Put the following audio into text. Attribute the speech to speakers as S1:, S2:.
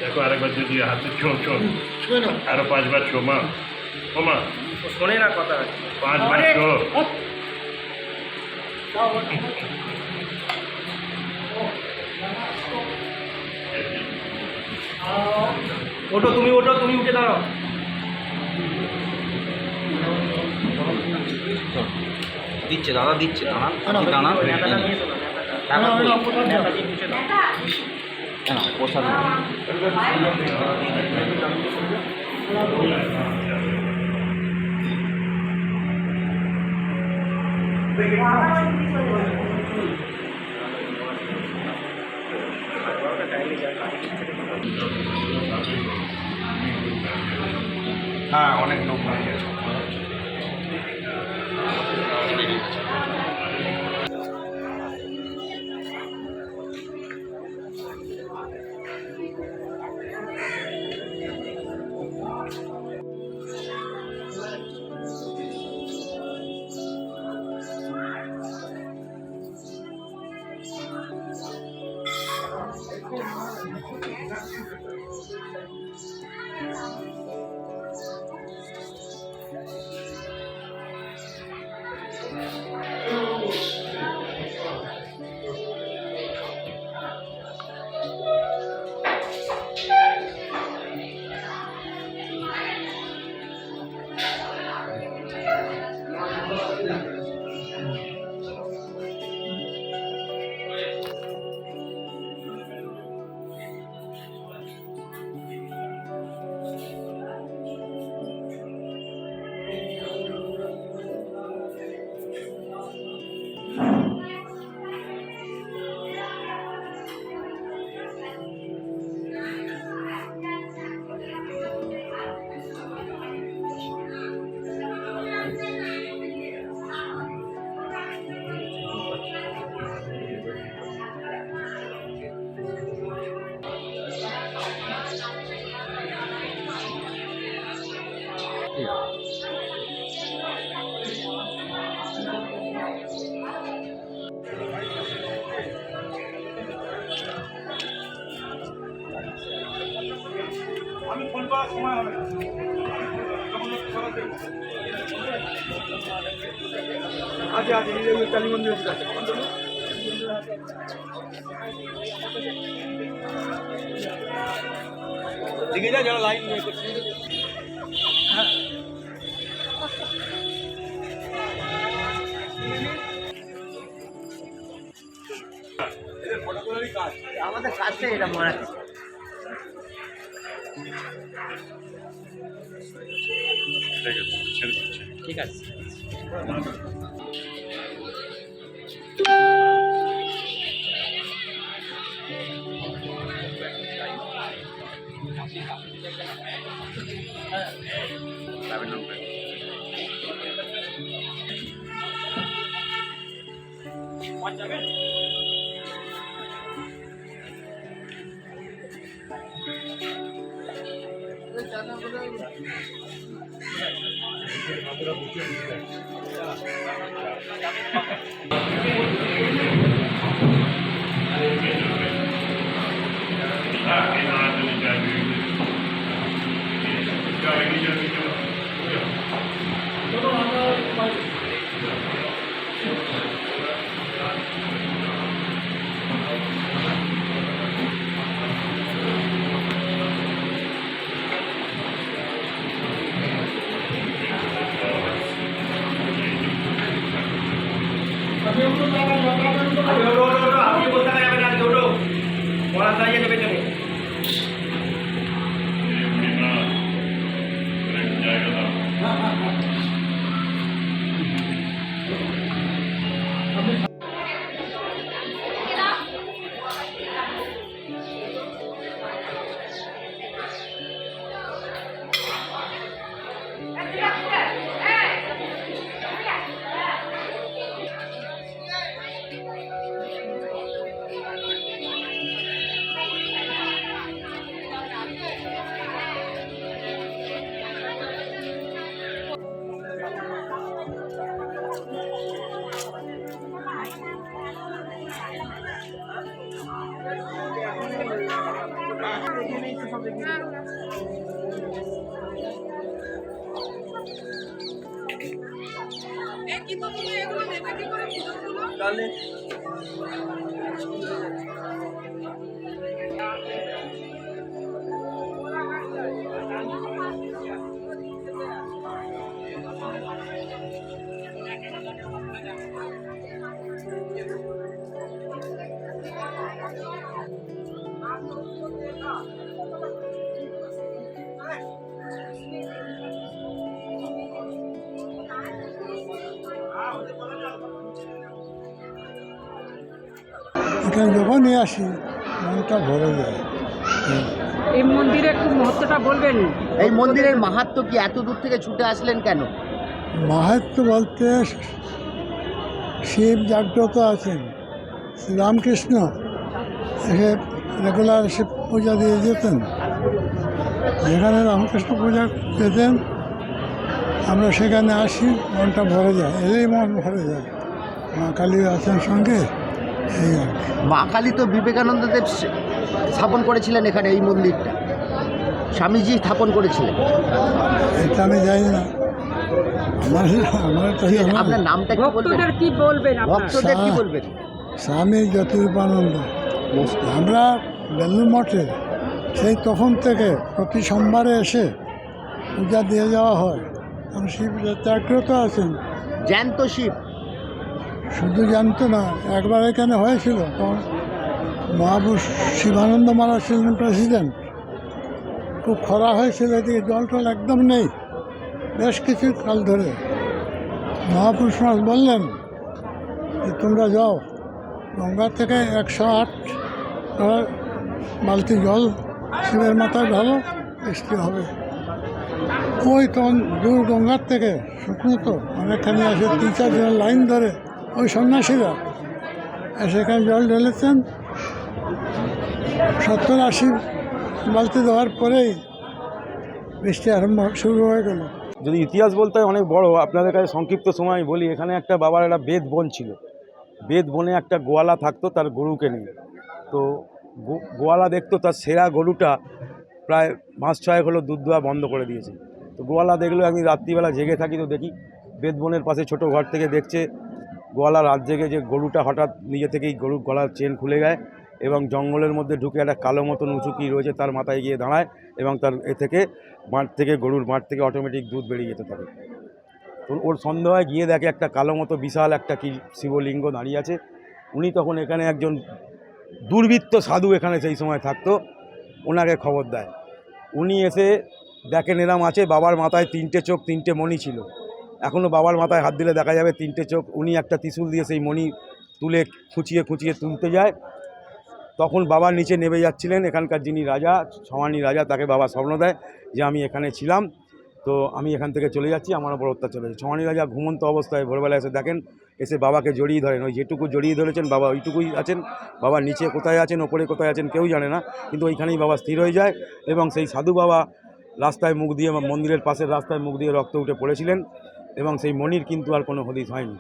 S1: দেখো আরেকবার যদি হাতে শোন আরো 5 বার ছো মা ও মা
S2: শোনে না কথা
S1: 5 বার ছো
S2: ওঠো তুমি উঠে দাঁড়াও।
S3: দিচ্ছে দাদা দিচ্ছে দানা
S2: নেতাটা নিয়ে এসো না, নেতাটা দিয়ে মুছে দাও।
S3: কেন প্রসাদ
S1: হ্যাঁ অনেক লোক হয়ে গেছে আমি ফোন করার সময় হবে না আচ্ছা কালী মন্দির আছে দিকে যা যারা লাইন করছে
S2: আমাদের কাছে এটা মারা ঠিক আছে যাবেন আপনি বলতে যাবেন আজকে ওটো পড়া দাঁড়িয়ে নেবে নেবে
S4: এখানে যখনই আসি মনটা ভরে যায়।
S5: এই মন্দিরে একটু মহত্বটা বলবেন।
S6: এই মন্দিরের মাহাত্ম্য কি? এত দূর থেকে ছুটে আসলেন কেন?
S4: মাহাত্ম্য বলতে শিব জাগ্রত আছেন, শ্রীরামকৃষ্ণ এসে রেগুলার শিব পূজা দিয়ে যেতেন। যেখানে রামকৃষ্ণ পূজা পেতেন আমরা সেখানে আসি, মনটা ভরে যায়, এলেই মন ভরে যায়। মা কালী আছেন সঙ্গে, এই আর কি।
S6: মা কালী তো বিবেকানন্দ দেব স্থাপন করেছিলেন এখানে, এই মন্দিরটা স্বামীজি স্থাপন করেছিলেন।
S4: এটা আমি জানি না, আমার তো
S6: আপনার নামটা কি বলবেন?
S5: ভক্তদের কি বলবেন?
S6: ভক্তদের কি বলবেন?
S4: স্বামী জ্যোতিরূপানন্দ। আমরা বেলুড় মঠে সেই তখন থেকে প্রতি সোমবারে এসে পূজা দিয়ে যাওয়া হয়। কারণ শিব জাগ্রত আছেন,
S6: জ্যান্ত শিব।
S4: শুধু জানতো না, একবার এখানে হয়েছিল তখন মহাপুরুষ শিবানন্দ মহারাজ ছিলেন প্রেসিডেন্ট। খুব খরা হয়েছিল, এদিকে জল টল একদম নেই বেশ কিছু কাল ধরে। মহাপুরুষ মহারাজ বললেন যে তোমরা যাও গঙ্গা থেকে 108 বালতি জল শিবের মাথায় ঢালো, বৃষ্টি হবে। ওই তখন দূর গঙ্গার থেকে শুকনো তো অনেকখানি আসে, 3-4 জন লাইন ধরে ওই সন্ন্যাসীরা সেখানে জল ঢেলেছেন। 70-80 বালতি দেওয়ার পরেই বৃষ্টি আরম্ভ শুরু হয়ে গেল।
S7: যদি ইতিহাস বলতে হয় অনেক বড়, আপনাদের কাছে সংক্ষিপ্ত সময় বলি। এখানে একটা বাবার একটা বেদ বন ছিল। বেদ বনে একটা গোয়ালা থাকতো তার গরুকে নিয়ে। তো গোয়ালা দেখতো তার সেরা গরুটা প্রায় মাস 6 হলো দুধ দেওয়া বন্ধ করে দিয়েছে। তো গোয়ালা দেখলো, একদিন রাত্রিবেলা জেগে থাকি, তো দেখি বেদ বনের পাশে ছোটো ঘর থেকে দেখছে গোয়ালা রাত জেগে যে গরুটা হঠাৎ নিজে থেকেই গরুর গলার চেন খুলে যায় এবং জঙ্গলের মধ্যে ঢুকে একটা কালো মতন উঁচু কি রয়েছে তার মাথায় গিয়ে দাঁড়ায় এবং তার গরুর মাঠ থেকে অটোমেটিক দুধ বেরিয়ে যেতে থাকে। তো ওর সন্দেহ হয়, গিয়ে দেখে একটা কালো মতো বিশাল একটা কি শিবলিঙ্গ দাঁড়িয়ে আছে। উনি তখন এখানে একজন দুর্বৃত্ত সাধু এখানে সেই সময় থাকতো, ওনাকে খবর দেয়। উনি এসে দেখেন এরম আছে, বাবার মাথায় 3টে চোখ 3টে মণি ছিল। এখনও বাবার মাথায় হাত দিলে দেখা যাবে 3টে চোখ। উনি একটা ত্রিশূল দিয়ে সেই মণি তুলে খুঁচিয়ে তুলতে যায়। তখন বাবা নিচে নেমে যাচ্ছিলেন। এখানকার যিনি রাজা, সমানি রাজা, তাকে বাবা স্বপ্ন দেয় যে আমি এখানে ছিলাম, তো আমি এখান থেকে চলে যাচ্ছি, আমার উপর অত্যাচার চলে যাচ্ছে। সমানি রাজা ঘুমন্ত অবস্থায় ভোরবেলা এসে দেখেন, এসে বাবাকে জড়িয়ে ধরেন। ওই যেটুকু জড়িয়ে ধরেছেন বাবা ওইটুকুই আছেন। বাবা নিচে কোথায় আছেন, ওপরে কোথায় আছেন কেউ জানে না, কিন্তু ওইখানেই বাবা স্থির হয়ে যায়। এবং সেই সাধু বাবা রাস্তায় মুখ দিয়ে, মন্দিরের পাশের রাস্তায় মুখ দিয়ে রক্ত উঠে পড়েছিলেন এবং সেই মণির কিন্তু আর কোনো হদিস হয়নি।